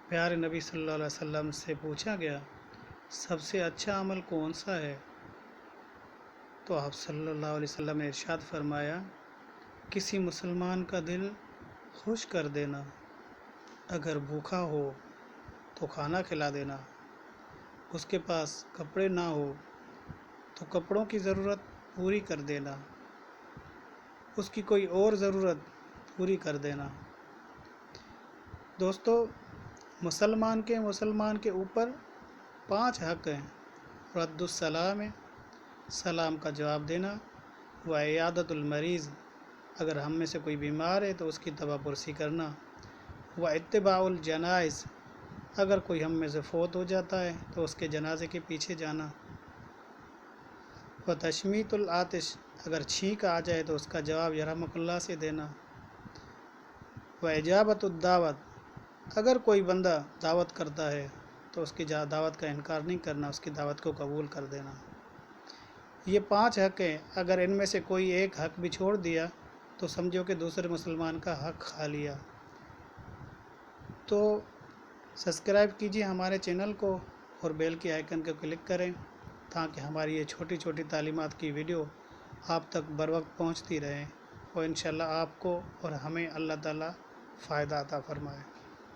پیارے نبی صلی اللہ علیہ وسلم سے پوچھا گیا سب سے اچھا عمل کون سا ہے؟ تو آپ صلی اللہ علیہ وسلم نے ارشاد فرمایا کسی مسلمان کا دل خوش کر دینا، اگر بھوکا ہو تو کھانا کھلا دینا، اس کے پاس کپڑے نہ ہو تو کپڑوں کی ضرورت پوری کر دینا، اس کی کوئی اور ضرورت پوری کر دینا۔ دوستو، مسلمان کے اوپر 5 حق ہیں۔ رد السلام ہے، سلام کا جواب دینا، و عیادت المریض، اگر ہم میں سے کوئی بیمار ہے تو اس کی دوا پرسی کرنا، و اتباع الجنائز، اگر کوئی ہم میں سے فوت ہو جاتا ہے تو اس کے جنازے کے پیچھے جانا، و تشمیت العاطش، اگر چھینک آ جائے تو اس کا جواب یرحمک اللہ سے دینا، و اجابت الدعوت، اگر کوئی بندہ دعوت کرتا ہے تو اس کی دعوت کا انکار نہیں کرنا، اس کی دعوت کو قبول کر دینا۔ یہ 5 حق ہیں، اگر ان میں سے کوئی ایک حق بھی چھوڑ دیا تو سمجھو کہ دوسرے مسلمان کا حق کھا لیا۔ تو سبسکرائب کیجیے ہمارے چینل کو اور بیل کے آئیکن کو کلک کریں تاکہ ہماری یہ چھوٹی چھوٹی تعلیمات کی ویڈیو آپ تک بر وقت پہنچتی رہیں، اور انشاءاللہ آپ کو اور ہمیں اللہ تعالیٰ فائدہ عطا فرمائے۔